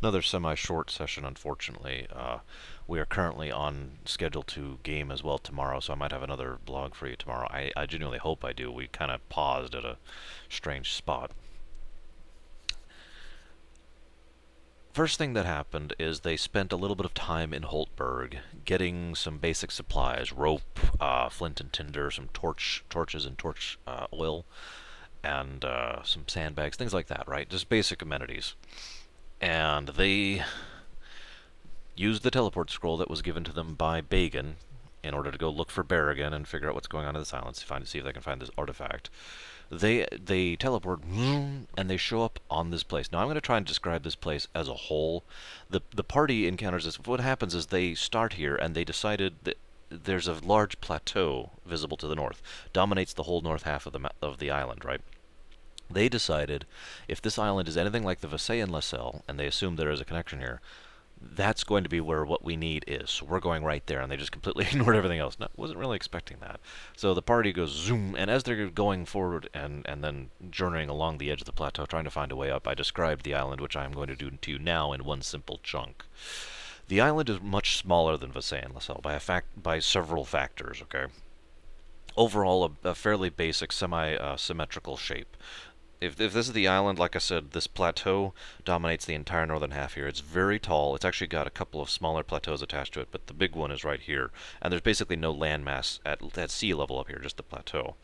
Another semi-short session, unfortunately. We are currently on schedule to game as well tomorrow, so I might have another blog for you tomorrow. I genuinely hope I do. We kind of paused at a strange spot. First thing that happened is they spent a little bit of time in Holtberg getting some basic supplies, rope, flint and tinder, some torches and torch oil, and some sandbags, things like that, right? Just basic amenities. And they used the teleport scroll that was given to them by Bagan in order to go look for Berrigan and figure out what's going on in this island, see if they can find this artifact. They teleport and they show up on this place. Now I'm going to try and describe this place as a whole. The party encounters this. What happens is they start here and they decided that there's a large plateau visible to the north, dominates the whole north half of the island, right? They decided if this island is anything like the Vasey and Lassel, and they assume there is a connection here, that's going to be where what we need is. So we're going right there, and they just completely ignored everything else. No, wasn't really expecting that. So the party goes zoom, and as they're going forward and then journeying along the edge of the plateau, trying to find a way up, I described the island, which I'm going to do to you now in one simple chunk. The island is much smaller than Vasey and Lassel by several factors, okay? Overall, a fairly basic semi-symmetrical shape. If this is the island, like I said, this plateau dominates the entire northern half here. It's very tall. It's actually got a couple of smaller plateaus attached to it, but the big one is right here. And there's basically no landmass at sea level up here, just the plateau.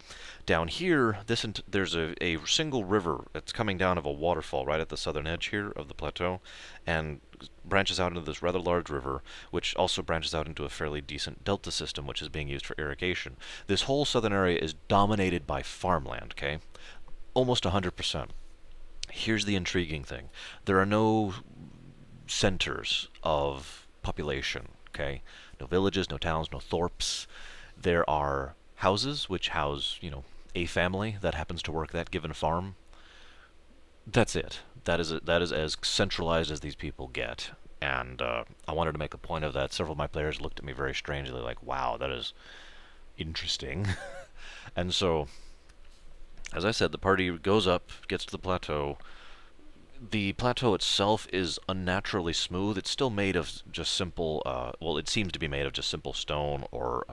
Down here, there's a single river that's coming down of a waterfall right at the southern edge here of the plateau, and branches out into this rather large river, which also branches out into a fairly decent delta system, which is being used for irrigation. This whole southern area is dominated by farmland, okay? Almost 100%. Here's the intriguing thing. There are no centers of population, okay? No villages, no towns, no thorps. There are houses which house, a family that happens to work that given farm. That's it. That is as centralized as these people get. And I wanted to make a point of that. Several of my players looked at me very strangely like, wow, that is interesting. And so, as I said, the party goes up, gets to the plateau. The plateau itself is unnaturally smooth. It's still made of just simple, well, it seems to be made of just simple stone or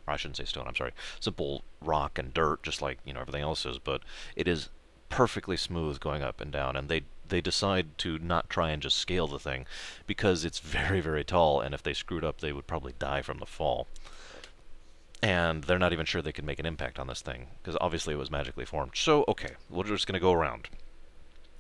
I shouldn't say stone, I'm sorry, simple rock and dirt, just like, everything else is, but it is perfectly smooth going up and down, and they decide to not try and just scale the thing because it's very, very tall, and if they screwed up, they would probably die from the fall. And they're not even sure they could make an impact on this thing, because obviously it was magically formed. So, okay, we're just going to go around.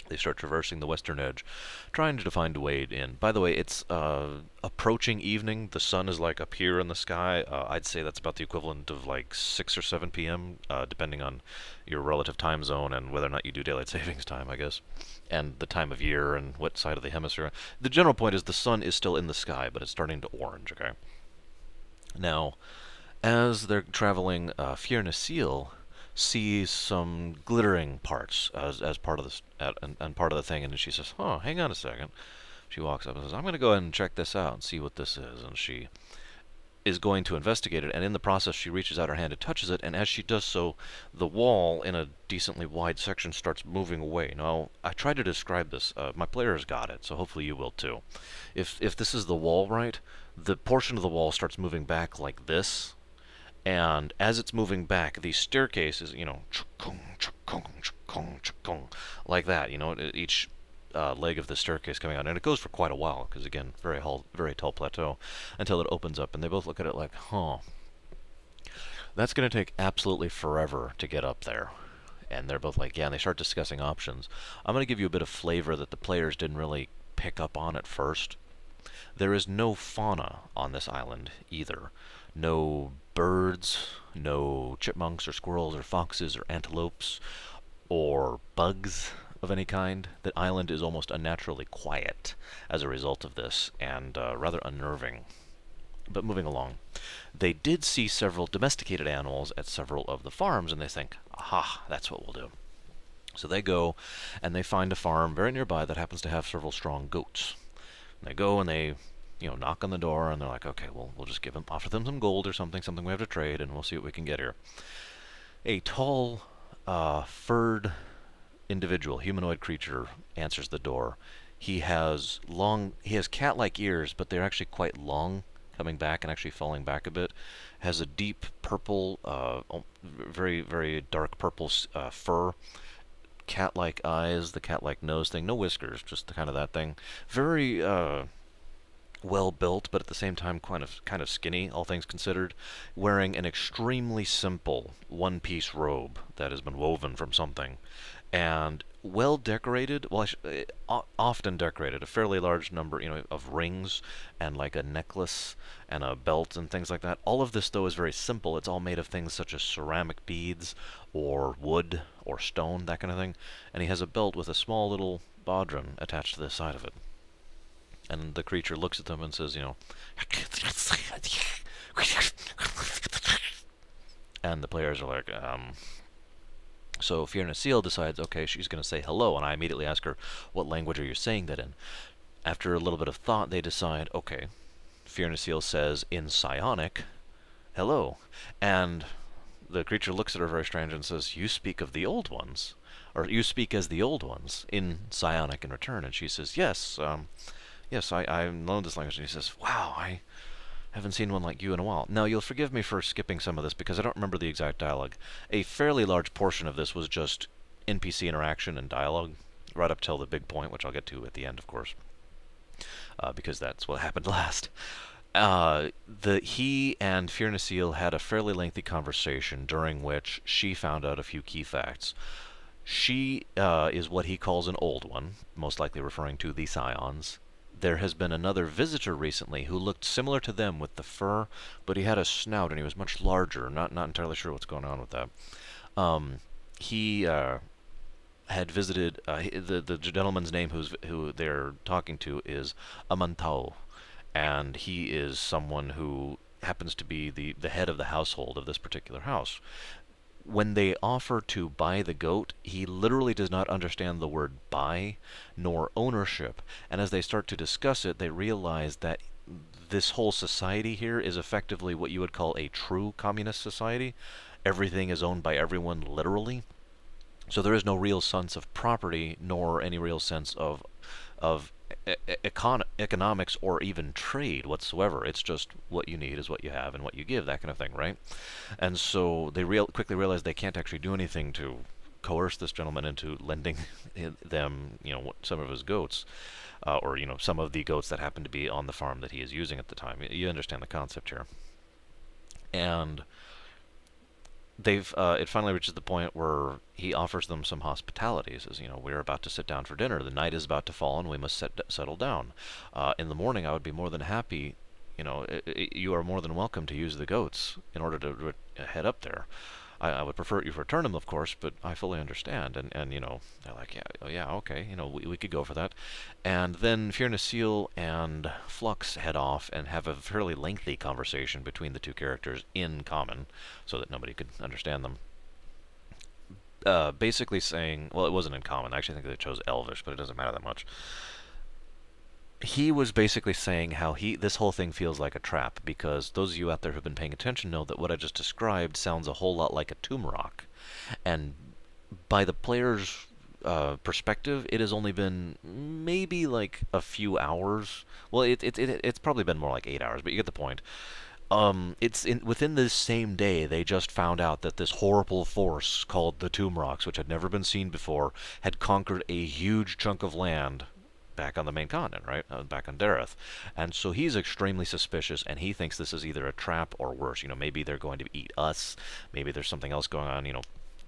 They start traversing the western edge, trying to find a way in. By the way, it's approaching evening. The sun is like up here in the sky. I'd say that's about the equivalent of like 6 or 7 p.m., depending on your relative time zone and whether or not you do daylight savings time, I guess, and the time of year and what side of the hemisphere. The general point is the sun is still in the sky, but it's starting to orange, okay? Now, as they're traveling, Fiona Seal sees some glittering parts as part of this and part of the thing, and she says, "Oh, hang on a second." She walks up and says, "I'm going to go ahead and check this out and see what this is." And she is going to investigate it, and in the process, she reaches out her hand and touches it, and as she does so, the wall in a decently wide section starts moving away. Now, I tried to describe this. My players got it, so hopefully you will too. If this is the wall, right, the portion of the wall starts moving back like this. And as it's moving back, these staircases, like that, each leg of the staircase coming out. And it goes for quite a while, because again, very tall plateau, until it opens up. And they both look at it like, huh, that's going to take absolutely forever to get up there. And they're both like, yeah, and they start discussing options. I'm going to give you a bit of flavor that the players didn't really pick up on at first. There is no fauna on this island either. No birds, no chipmunks or squirrels or foxes or antelopes or bugs of any kind. The island is almost unnaturally quiet as a result of this, and rather unnerving. But moving along, they did see several domesticated animals at several of the farms, and they think, aha, that's what we'll do. So they go and they find a farm very nearby that happens to have several strong goats. And they go and they knock on the door, and they're like, okay, well, we'll just offer them some gold or something we have to trade, and we'll see what we can get here. A tall, furred individual, humanoid creature, answers the door. He has cat-like ears, but they're actually quite long, coming back and actually falling back a bit. Has a deep purple, very, very dark purple fur. Cat-like eyes, the cat-like nose thing. No whiskers, just the kind of that thing. Very, well built, but at the same time kind of skinny, all things considered, wearing an extremely simple one-piece robe that has been woven from something, and well decorated. Well, often decorated. A fairly large number, of rings and like a necklace and a belt and things like that. All of this, though, is very simple. It's all made of things such as ceramic beads or wood or stone, that kind of thing. And he has a belt with a small little bodhrán attached to the side of it. And the creature looks at them and says, and the players are like, So Fiona Seal decides, okay, she's going to say hello, and I immediately ask her, what language are you saying that in? After a little bit of thought, they decide, okay, Fiona Seal says in Psionic, hello. And the creature looks at her very strange and says, you speak of the old ones, or you speak as the old ones, in Psionic in return. And she says, yes, yes, I know this language. And he says, wow, I haven't seen one like you in a while. Now, you'll forgive me for skipping some of this because I don't remember the exact dialogue. A fairly large portion of this was just NPC interaction and dialogue, right up till the big point, which I'll get to at the end, of course, because that's what happened last. He and Fiona Seal had a fairly lengthy conversation during which she found out a few key facts. She is what he calls an old one, most likely referring to the Scions. There has been another visitor recently who looked similar to them with the fur, but he had a snout and he was much larger. Not entirely sure what's going on with that. He had visited the gentleman's name who they're talking to is Amantau, and he is someone who happens to be the head of the household of this particular house. When they offer to buy the goat, he literally does not understand the word buy nor ownership. And as they start to discuss it, they realize that this whole society here is effectively what you would call a true communist society. Everything is owned by everyone, literally. So there is no real sense of property, nor any real sense of economics or even trade whatsoever. It's just what you need is what you have and what you give, that kind of thing, right? And so they quickly realize they can't actually do anything to coerce this gentleman into lending them, some of his goats, or some of the goats that happen to be on the farm that he is using at the time. You understand the concept here. And it finally reaches the point where he offers them some hospitality. He says, we're about to sit down for dinner. The night is about to fall, and we must settle down. In the morning, I would be more than happy. You are more than welcome to use the goats in order to head up there. I would prefer you return them, of course, but I fully understand. And they're like, yeah, oh, yeah, okay, we could go for that. And then Fiona Seal and Flux head off and have a fairly lengthy conversation between the two characters in common, so that nobody could understand them. Basically saying, well, it wasn't in common. I actually think they chose Elvish, but it doesn't matter that much. He was basically saying how this whole thing feels like a trap, because those of you out there who've been paying attention know that what I just described sounds a whole lot like a tomb rock. And by the player's perspective, it has only been maybe like a few hours. Well, it's probably been more like 8 hours, but you get the point. Within this same day, they just found out that this horrible force called the Tomb Rocks, which had never been seen before, had conquered a huge chunk of land back on the main continent, right? Back on Dareth. And so he's extremely suspicious, and he thinks this is either a trap or worse. Maybe they're going to eat us. Maybe there's something else going on,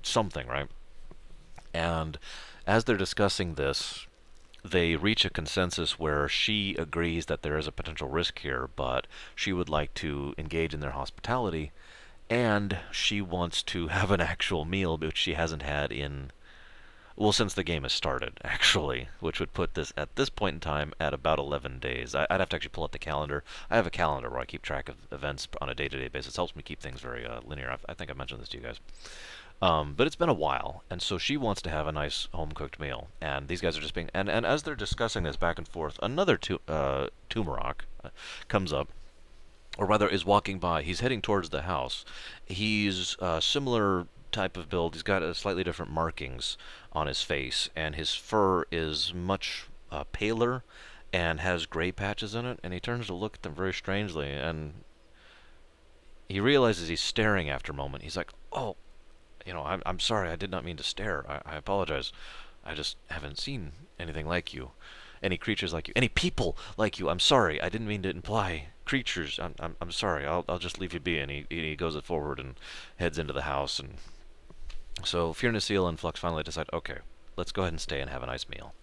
something, right? And as they're discussing this, they reach a consensus where she agrees that there is a potential risk here, but she would like to engage in their hospitality, and she wants to have an actual meal, which she hasn't had since the game has started, actually, which would put this, at this point in time, at about 11 days. I'd have to actually pull up the calendar. I have a calendar where I keep track of events on a day-to-day basis. It helps me keep things very linear. I think I mentioned this to you guys. But it's been a while, and so she wants to have a nice home-cooked meal. And these guys are just being... And as they're discussing this back and forth, another Tumorok comes up, or rather is walking by. He's heading towards the house. He's similar type of build. He's got slightly different markings on his face, and his fur is much paler and has gray patches in it, and he turns to look at them very strangely, and he realizes he's staring after a moment. He's like, "Oh, I'm sorry, I did not mean to stare. I apologize. I just haven't seen anything like you. Any creatures like you. Any people like you. I'm sorry. I didn't mean to imply creatures. I'm sorry. I'll just leave you be." And he goes forward and heads into the house. And so Firnasil and Flux finally decide, okay, let's go ahead and stay and have a nice meal.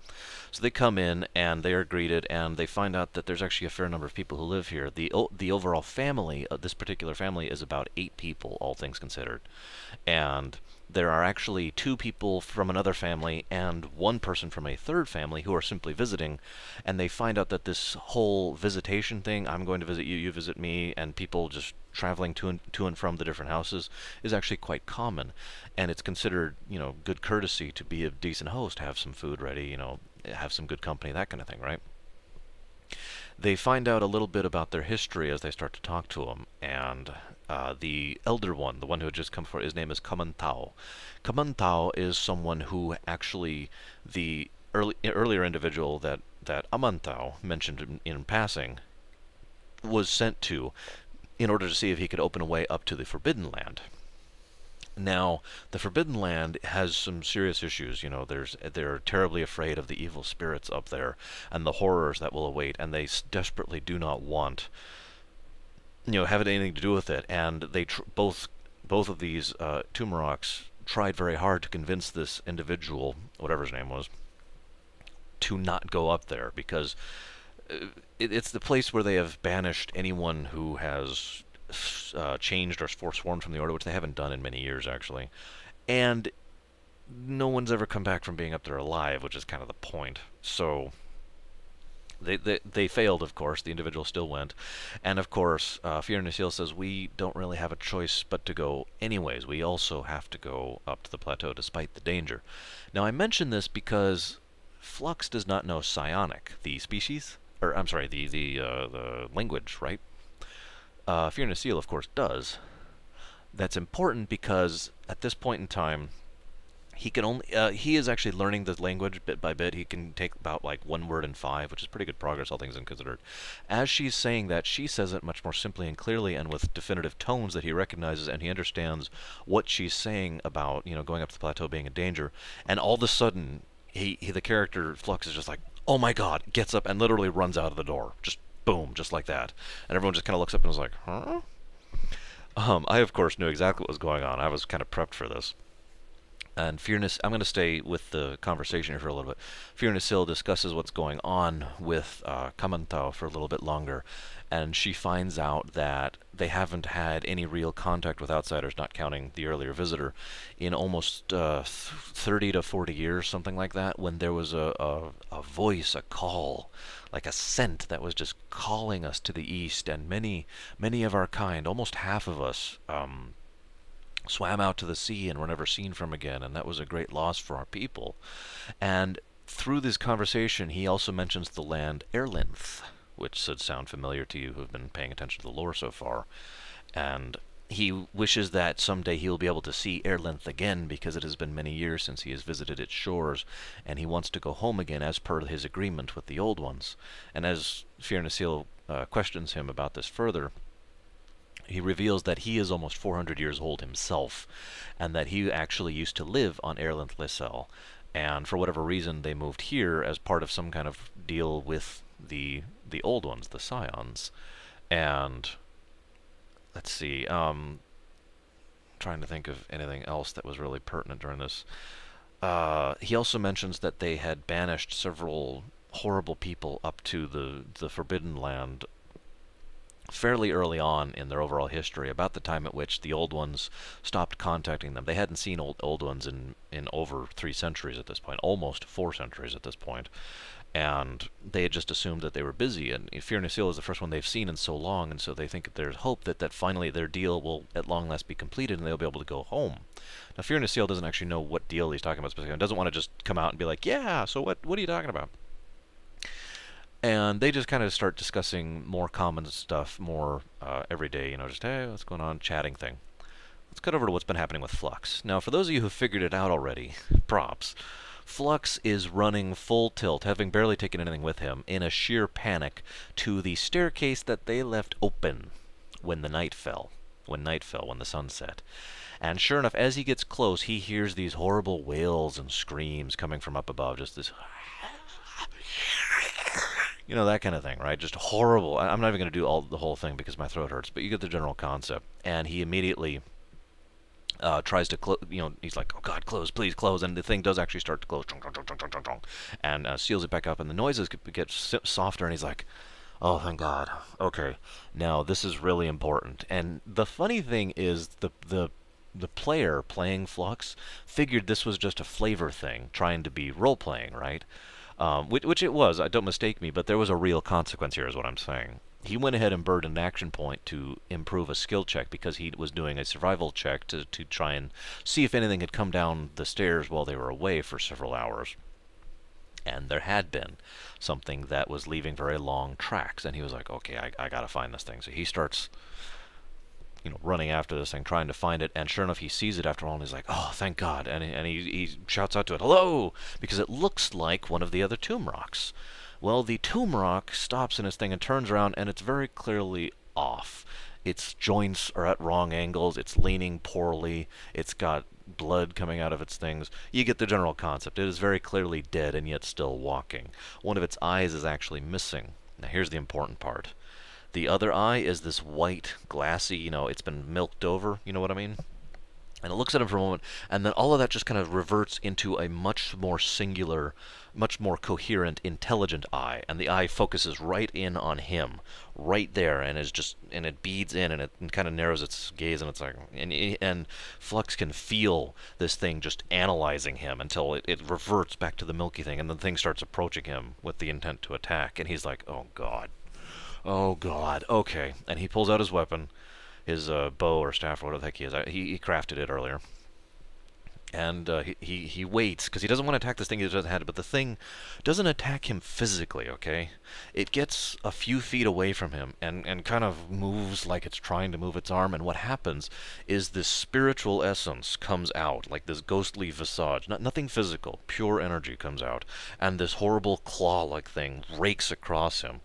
So they come in and they are greeted, and they find out that there's actually a fair number of people who live here. The overall family of this particular family is about 8 people, all things considered. And there are actually 2 people from another family and 1 person from a third family who are simply visiting, and they find out that this whole visitation thing, I'm going to visit you, you visit me, and people just traveling to and from the different houses is actually quite common, and it's considered, good courtesy to be a decent host, have some food ready, have some good company, that kind of thing, right? They find out a little bit about their history as they start to talk to him, and the elder one, the one who had just come for, his name is Kamantao. Kamantao is someone who actually, the earlier individual that Amantao mentioned in passing was sent to in order to see if he could open a way up to the Forbidden Land. Now, the Forbidden Land has some serious issues. They're terribly afraid of the evil spirits up there and the horrors that will await, and they desperately do not want, have anything to do with it. And they both of these Tumaroks tried very hard to convince this individual, whatever his name was, to not go up there because it's the place where they have banished anyone who has changed or forsworn from the order, which they haven't done in many years, actually. And no one's ever come back from being up there alive, which is kind of the point. So they failed, of course. The individual still went. And, of course, Fier Nasil says, we don't really have a choice but to go anyways. We also have to go up to the plateau despite the danger. Now, I mention this because Flux does not know Psionic, the species, or I'm sorry, the language, right? Fier Nasil, of course, does. That's important because at this point in time, he is actually learning the language bit by bit. He can take about like 1 word in 5, which is pretty good progress, all things considered. As she's saying that, she says it much more simply and clearly and with definitive tones that he recognizes, and he understands what she's saying about, going up to the plateau being in danger. And all of a sudden, the character Flux is just like, oh my god, gets up and literally runs out of the door. Just boom, just like that. And everyone just kind of looks up and is like, huh? I, of course, knew exactly what was going on. I was kind of prepped for this. And I'm going to stay with the conversation here for a little bit. Fier Nasil discusses what's going on with Kamantao for a little bit longer, and she finds out that they haven't had any real contact with outsiders, not counting the earlier visitor, in almost 30 to 40 years, something like that, when there was a voice, a call, like a scent that was just calling us to the east, and many of our kind, almost half of us, swam out to the sea and were never seen from again, and that was a great loss for our people. And through this conversation, he also mentions the land Erlinth, which should sound familiar to you who have been paying attention to the lore so far. And he wishes that someday he will be able to see Erlinth again, because it has been many years since he has visited its shores, and he wants to go home again as per his agreement with the old ones. And as Fier Nasil questions him about this further, he reveals that he is almost 400 years old himself, and that he actually used to live on Erlinth Lassel, and for whatever reason they moved here as part of some kind of deal with the old ones, the Scions. And let's see, trying to think of anything else that was really pertinent during this. He also mentions that they had banished several horrible people up to the Forbidden Land fairly early on in their overall history, about the time at which the old ones stopped contacting them. They hadn't seen old ones in over 3 centuries at this point, almost 4 centuries at this point, and they had just assumed that they were busy. And Fier Nasil is the first one they've seen in so long, and so they think that there's hope that finally their deal will at long last be completed and they'll be able to go home. Now, Fier Nasil doesn't actually know what deal he's talking about specifically. He doesn't want to just come out and be like, yeah, so what are you talking about? And they just kind of start discussing more common stuff, more everyday, just, hey, what's going on, chatting thing. Let's cut over to what's been happening with Flux. Now, for those of you who figured it out already, props. Flux is running full tilt, having barely taken anything with him, in a sheer panic, to the staircase that they left open when the night fell. When the sun set. And sure enough, as he gets close, he hears these horrible wails and screams coming from up above, just this, you know, that kind of thing, right? Just horrible. I'm not even going to do the whole thing because my throat hurts, but you get the general concept. And he immediately tries to close, you know, he's like, oh God, close, please close, and the thing does actually start to close, and seals it back up, and the noises get softer, and he's like, oh, thank God, okay, now this is really important. And the funny thing is, the player playing Flux figured this was just a flavor thing, trying to be role-playing, right? Which it was, don't mistake me, but there was a real consequence here, is what I'm saying. He went ahead and burned an action point to improve a skill check because he was doing a survival check to try and see if anything had come down the stairs while they were away for several hours. And there had been something that was leaving very long tracks, and he was like, okay, I gotta find this thing. So he starts, you know, running after this thing, trying to find it, and sure enough, he sees it after all, and he's like, oh, thank God, and he shouts out to it, hello, because it looks like one of the other tomb rocks. Well, the tomb rock stops in its thing and turns around, and it's very clearly off. Its joints are at wrong angles, it's leaning poorly, it's got blood coming out of its things. You get the general concept. It is very clearly dead and yet still walking. One of its eyes is actually missing. Now here's the important part. The other eye is this white, glassy, you know, it's been milked over, you know what I mean? And it looks at him for a moment, and then all of that just kind of reverts into a much more singular, much more coherent, intelligent eye. And the eye focuses right in on him, right there, and it beads in, and it kind of narrows its gaze, and it's like, and Flux can feel this thing just analyzing him until it reverts back to the milky thing, and the thing starts approaching him with the intent to attack, and he's like, oh God, okay, and he pulls out his weapon. His bow or staff or whatever the heck he is. He crafted it earlier. And he waits, because he doesn't want to attack this thing he doesn't have, but the thing doesn't attack him physically, okay? It gets a few feet away from him and kind of moves like it's trying to move its arm, and what happens is this spiritual essence comes out, like this ghostly visage. Nothing physical, pure energy comes out, and this horrible claw-like thing rakes across him.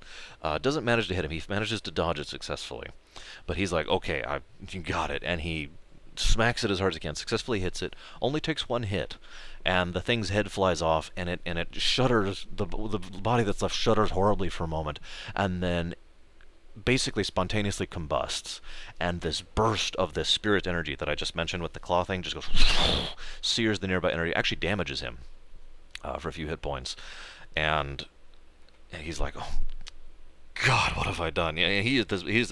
Doesn't manage to hit him. He manages to dodge it successfully. But he's like, okay, you got it, and he smacks it as hard as he can, successfully hits it, only takes one hit, and the thing's head flies off, and it shudders, the body that's left shudders horribly for a moment, and then basically spontaneously combusts, and this burst of this spirit energy that I just mentioned with the claw thing just goes, sears the nearby energy, actually damages him for a few hit points, and he's like, oh, God, what have I done? Yeah, he's at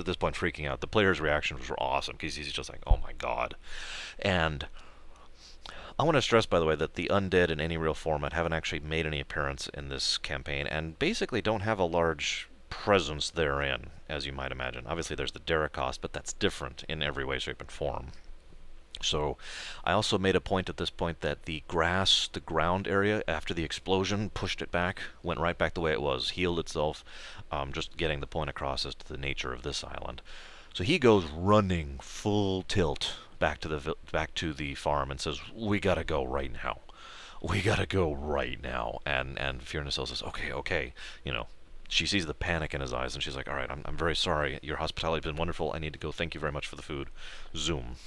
this point freaking out. The player's reactions were awesome because he's just like, oh my God. And I want to stress, by the way, that the undead in any real format haven't actually made any appearance in this campaign and basically don't have a large presence therein, as you might imagine. Obviously, there's the Derikost, but that's different in every way, shape, and form. So I also made a point at this point that the grass, the ground area, after the explosion, pushed it back, went right back the way it was, healed itself, just getting the point across as to the nature of this island. So he goes running full tilt back to the farm and says, we gotta go right now. We gotta go right now. And Fiona says, okay, you know. She sees the panic in his eyes and she's like, all right, I'm very sorry. Your hospitality has been wonderful. I need to go. Thank you very much for the food. Zoom.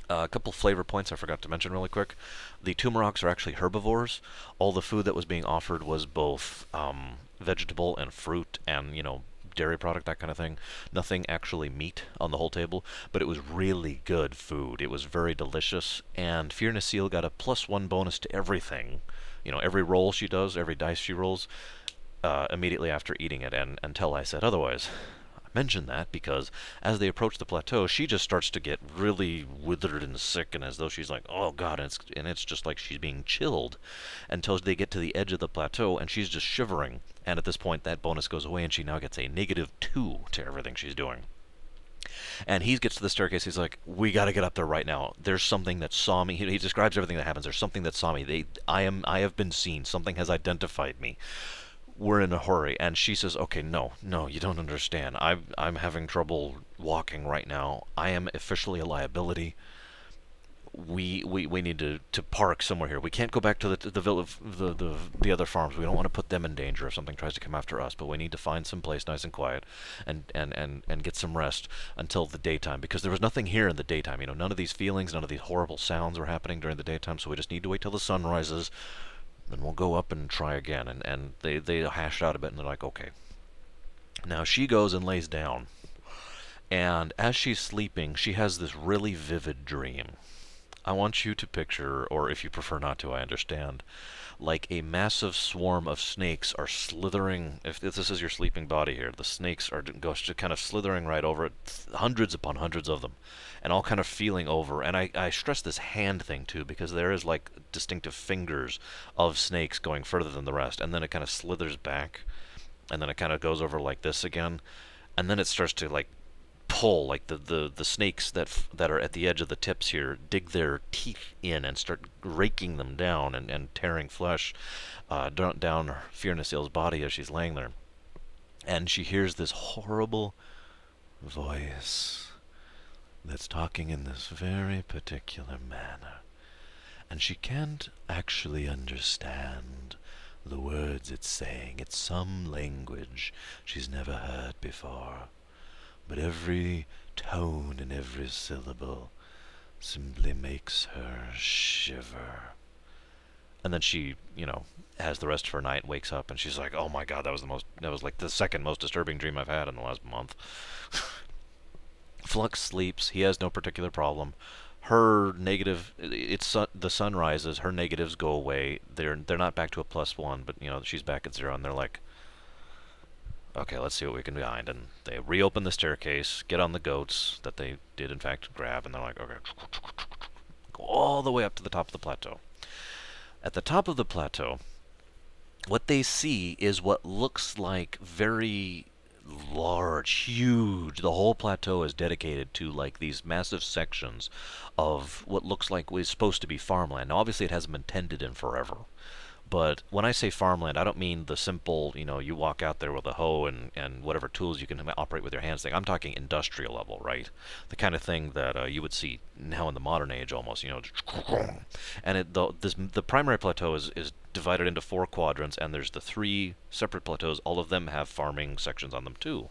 A couple flavor points I forgot to mention really quick. The Tumoroks are actually herbivores. All the food that was being offered was both vegetable and fruit and, you know, dairy product, that kind of thing. Nothing actually meat on the whole table, but it was really good food. It was very delicious, and Fiona Seal got a +1 bonus to everything. You know, every roll she does, every dice she rolls, immediately after eating it, and until I said otherwise. Mention that because as they approach the plateau, she just starts to get really withered and sick, and as though she's like, oh God, and it's just like she's being chilled until they get to the edge of the plateau, and she's just shivering. And at this point, that bonus goes away, and she now gets a -2 to everything she's doing. And he gets to the staircase. He's like, we got to get up there right now. There's something that saw me. He describes everything that happens. There's something that saw me. I have been seen. Something has identified me. We're in a hurry. And she says, okay, no, you don't understand. I'm having trouble walking right now. I am officially a liability. we need to park somewhere here. We can't go back to the other farms. We don't want to put them in danger if something tries to come after us. But we need to find some place nice and quiet, and get some rest until the daytime, because there was nothing here in the daytime. You know, none of these feelings, none of these horrible sounds were happening during the daytime. So we just need to wait till the sun rises, then we'll go up and try again. And they hashed out a bit, and they're like, okay. Now she goes and lays down. And as she's sleeping, she has this really vivid dream. I want you to picture, or if you prefer not to, I understand, like a massive swarm of snakes are slithering. If this is your sleeping body here, the snakes are just kind of slithering right over it, hundreds upon hundreds of them, and all kind of feeling over. And I stress this hand thing too, because there is like distinctive fingers of snakes going further than the rest, and then it kind of slithers back, and then it kind of goes over like this again, and then it starts to like pull, like the snakes that are at the edge of the tips here dig their teeth in and start raking them down and tearing flesh down Fiornasil's body as she's laying there. And she hears this horrible voice that's talking in this very particular manner, and she can't actually understand the words it's saying. It's some language she's never heard before. But every tone and every syllable simply makes her shiver. And then she, you know, has the rest of her night, wakes up, and she's like, oh my god, that was like the second most disturbing dream I've had in the last month. Flux sleeps. He has no particular problem. Her negative, the sun rises, her negatives go away. They're not back to a +1, but, you know, she's back at 0, and they're like, okay, let's see what we can find. And they reopen the staircase, get on the goats that they did in fact grab, and they're like, okay, go all the way up to the top of the plateau. At the top of the plateau, what they see is what looks like very large, huge. The whole plateau is dedicated to like these massive sections of what looks like was supposed to be farmland. Now, obviously, it hasn't been tended in forever. But when I say farmland, I don't mean the simple, you know, you walk out there with a hoe and whatever tools you can operate with your hands thing. I'm talking industrial level, right? The kind of thing that you would see now in the modern age almost, you know. And the primary plateau is divided into 4 quadrants, and there's the 3 separate plateaus. All of them have farming sections on them too.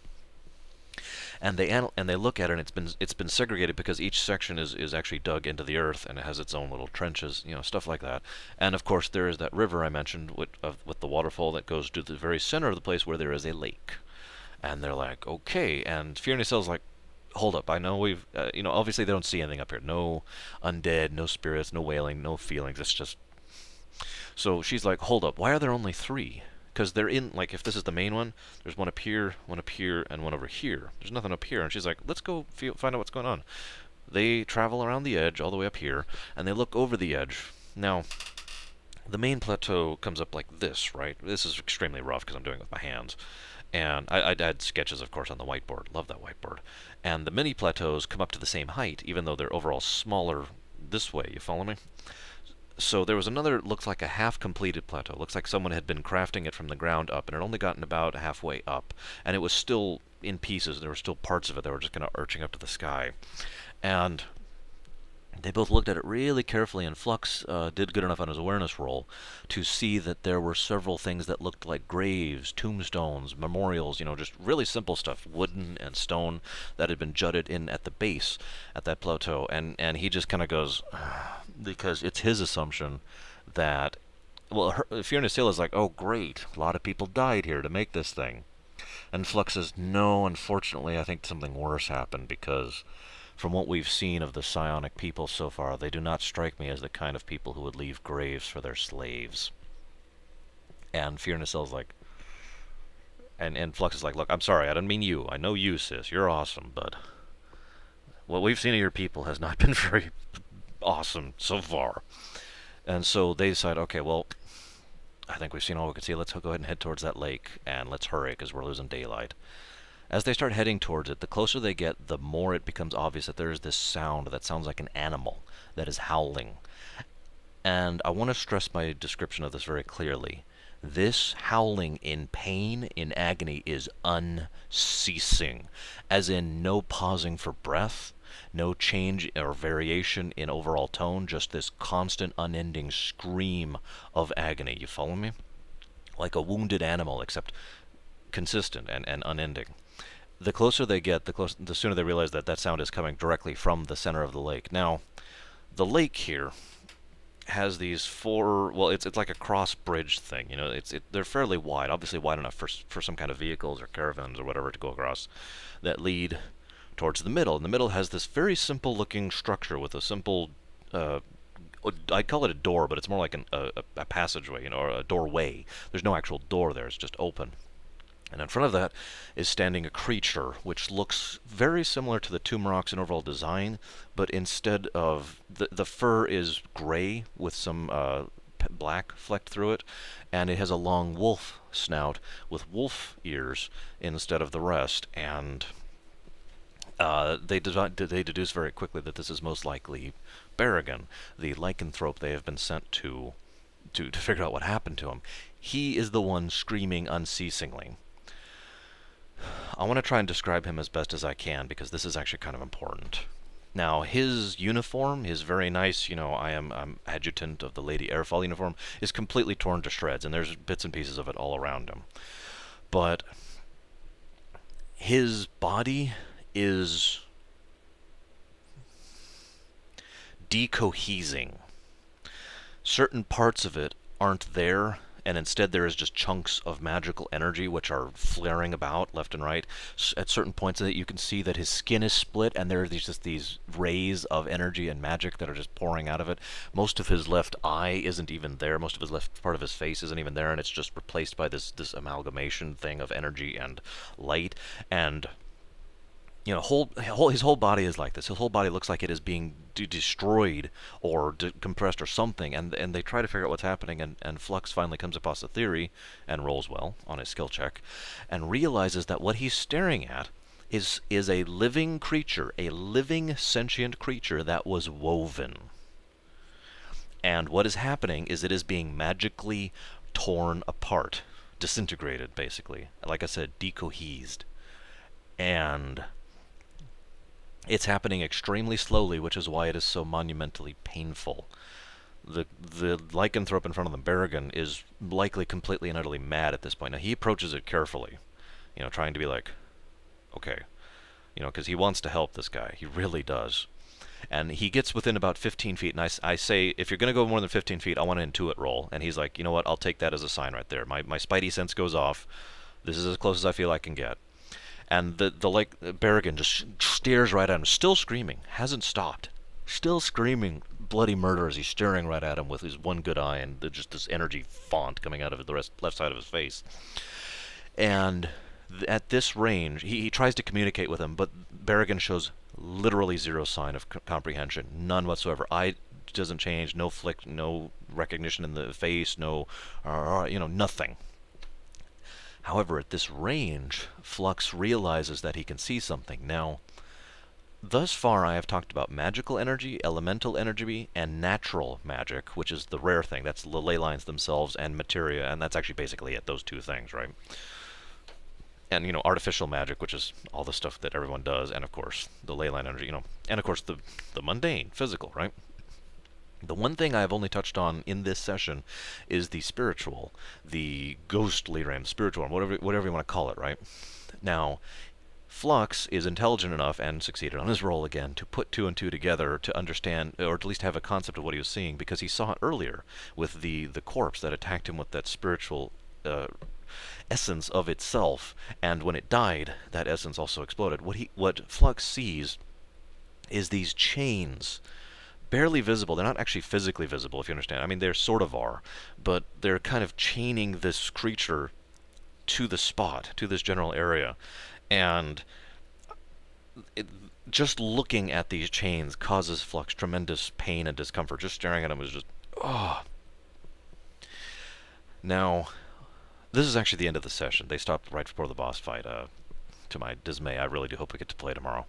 And they look at it, and it's been segregated because each section is actually dug into the earth, and it has its own little trenches, you know, stuff like that. And of course there is that river I mentioned with the waterfall that goes to the very center of the place where there is a lake. And they're like, okay. And Fiornasil's like, hold up, I know we've you know, obviously they don't see anything up here. No undead, no spirits, no wailing, no feelings. It's just. So she's like, hold up, why are there only 3? Because they're in, like, if this is the main one, there's one up here, and one over here. There's nothing up here. And she's like, let's go find out what's going on. They travel around the edge all the way up here, and they look over the edge. Now, the main plateau comes up like this, right? This is extremely rough because I'm doing it with my hands. And I had sketches, of course, on the whiteboard. Love that whiteboard. And the mini plateaus come up to the same height, even though they're overall smaller this way. You follow me? So there was another, looks like a half-completed plateau. Looks like someone had been crafting it from the ground up, and it had only gotten about halfway up. And it was still in pieces. There were still parts of it that were just kind of arching up to the sky. And they both looked at it really carefully, and Flux did good enough on his awareness roll to see that there were several things that looked like graves, tombstones, memorials, you know, just really simple stuff, wooden and stone, that had been jutted in at the base at that plateau. And he just kind of goes, because it's his assumption that, well, Fiornasil is like, oh great, a lot of people died here to make this thing. And Flux says, no, unfortunately, I think something worse happened, because from what we've seen of the psionic people so far, they do not strike me as the kind of people who would leave graves for their slaves. And Fiornasil's like, and Flux is like, look, I'm sorry, I didn't mean you. I know you, sis. You're awesome, but what we've seen of your people has not been very awesome so far. And so they decide, okay, well, I think we've seen all we can see. Let's go ahead and head towards that lake, and let's hurry, because we're losing daylight. As they start heading towards it, the closer they get, the more it becomes obvious that there is this sound that sounds like an animal that is howling. And I want to stress my description of this very clearly. This howling in pain, in agony, is unceasing, as in no pausing for breath, No change or variation in overall tone, just this constant, unending scream of agony. You follow me? Like a wounded animal, except consistent and unending. The closer they get, the sooner they realize that that sound is coming directly from the center of the lake. Now, the lake here has these four. Well, it's like a cross bridge thing. You know, they're fairly wide, obviously wide enough for some kind of vehicles or caravans or whatever to go across, that lead towards the middle. And the middle has this very simple looking structure with a simple. I'd call it a door, but it's more like a passageway, you know, or a doorway. There's no actual door there; it's just open. And in front of that is standing a creature which looks very similar to the Tumorox in overall design, but instead of the fur is gray with some black flecked through it, and it has a long wolf snout with wolf ears instead of the rest. And they deduce very quickly that this is most likely Berrigan, the lycanthrope they have been sent to figure out what happened to him. He is the one screaming unceasingly. I want to try and describe him as best as I can, because this is actually kind of important. Now, his uniform, his very nice, you know, I'm adjutant of the Lady Airfall uniform, is completely torn to shreds, and there's bits and pieces of it all around him. But his body is decohesing. Certain parts of it aren't there, and instead there is just chunks of magical energy which are flaring about left and right. At certain points of it, you can see that his skin is split, and there are just these rays of energy and magic that are just pouring out of it. Most of his left eye isn't even there. Most of his left part of his face isn't even there, and it's just replaced by this amalgamation thing of energy and light. And you know, his whole body is like this. His whole body looks like it is being destroyed or compressed or something, and they try to figure out what's happening, and Flux finally comes across a theory, and rolls well on his skill check, and realizes that what he's staring at is a living creature, a living sentient creature that was woven. And what is happening is it is being magically torn apart, disintegrated, basically. Like I said, decohesed. And it's happening extremely slowly, which is why it is so monumentally painful. The lycanthrope in front of the Berrigan is likely completely and utterly mad at this point. Now, he approaches it carefully, you know, trying to be like, okay, you know, because he wants to help this guy. He really does. And he gets within about 15 feet, and I say, if you're going to go more than 15 feet, I want an intuit roll. And he's like, you know what, I'll take that as a sign right there. My spidey sense goes off. This is as close as I feel I can get. And the Berrigan just stares right at him, still screaming, hasn't stopped, still screaming bloody murder as he's staring right at him with his one good eye, and just this energy font coming out of the left side of his face. And at this range, he tries to communicate with him, but Berrigan shows literally zero sign of comprehension, none whatsoever. Eye doesn't change, no flick, no recognition in the face, no, you know, nothing. However, at this range, Flux realizes that he can see something. Now, thus far I have talked about magical energy, elemental energy, and natural magic, which is the rare thing. That's the ley lines themselves and materia, and that's actually basically it, those two things, right? And, you know, artificial magic, which is all the stuff that everyone does, and of course, the ley line energy, you know, and of course the mundane, physical, right? The one thing I've only touched on in this session is the spiritual, the ghostly realm, spiritual, whatever you want to call it, right? Now, Flux is intelligent enough, and succeeded on his roll again, to put two and two together to understand, or at least have a concept of what he was seeing, because he saw it earlier with the corpse that attacked him with that spiritual essence of itself, and when it died, that essence also exploded. What Flux sees is these chains, barely visible. They're not actually physically visible, if you understand. I mean, they sort of are, but they're kind of chaining this creature to the spot, to this general area. And just looking at these chains causes Flux tremendous pain and discomfort. Just staring at them is just, oh. Now, this is actually the end of the session. They stopped right before the boss fight. To my dismay, I really do hope we get to play tomorrow.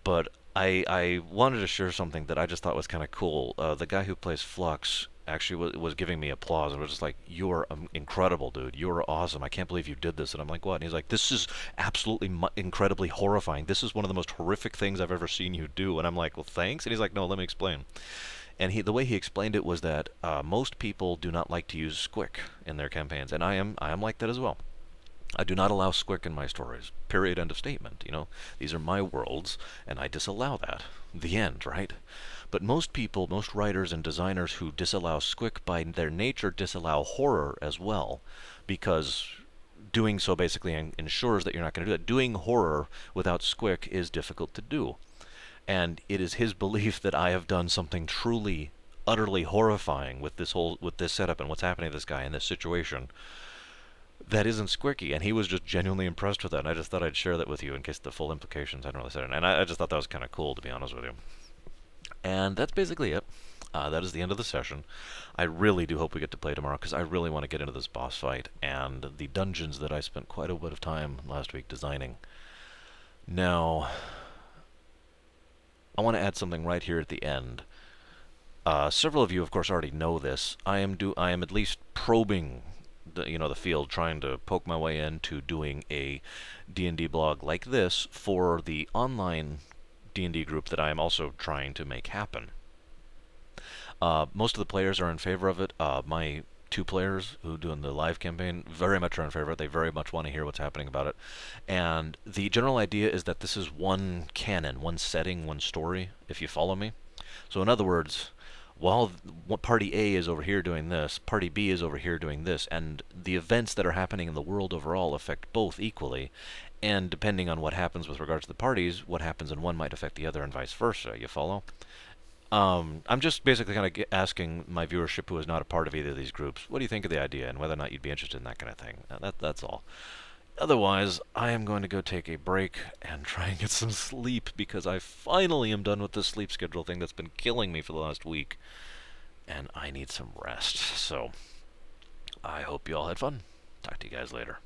But I wanted to share something that I just thought was kind of cool. The guy who plays Flux actually was giving me applause. And was just like, "You're incredible, dude. You're awesome. I can't believe you did this." And I'm like, "What?" And he's like, "This is absolutely incredibly horrifying. This is one of the most horrific things I've ever seen you do." And I'm like, "Well, thanks." And he's like, "No, let me explain." And the way he explained it was that most people do not like to use squick in their campaigns, and I am like that as well. I do not allow squick in my stories. Period. End of statement. You know, these are my worlds, and I disallow that. The end, right? But most people, most writers and designers who disallow squick by their nature disallow horror as well, because doing so basically ensures that you're not going to do that. Doing horror without squick is difficult to do. And it is his belief that I have done something truly, utterly horrifying with this setup and what's happening to this guy in this situation that isn't squicky, and he was just genuinely impressed with that, and I just thought I'd share that with you in case the full implications hadn't really said it. And I just thought that was kind of cool, to be honest with you. And that's basically it. That is the end of the session. I really do hope we get to play tomorrow, because I really want to get into this boss fight and the dungeons that I spent quite a bit of time last week designing. Now, I want to add something right here at the end. Several of you, of course, already know this. I am at least probing the field, trying to poke my way into doing a D&D blog like this for the online D&D group that I am also trying to make happen. Most of the players are in favor of it. My 2 players who doing the live campaign very much are in favor of it. They very much want to hear what's happening about it. And the general idea is that this is one canon, one setting, one story, if you follow me. So in other words, while Party A is over here doing this, Party B is over here doing this, and the events that are happening in the world overall affect both equally, and depending on what happens with regards to the parties, what happens in one might affect the other and vice versa, you follow? I'm just basically kind of asking my viewership who is not a part of either of these groups, what do you think of the idea, and whether or not you'd be interested in that kind of thing. That's all. Otherwise, I am going to go take a break and try and get some sleep, because I finally am done with this sleep schedule thing that's been killing me for the last week. And I need some rest. So, I hope you all had fun. Talk to you guys later.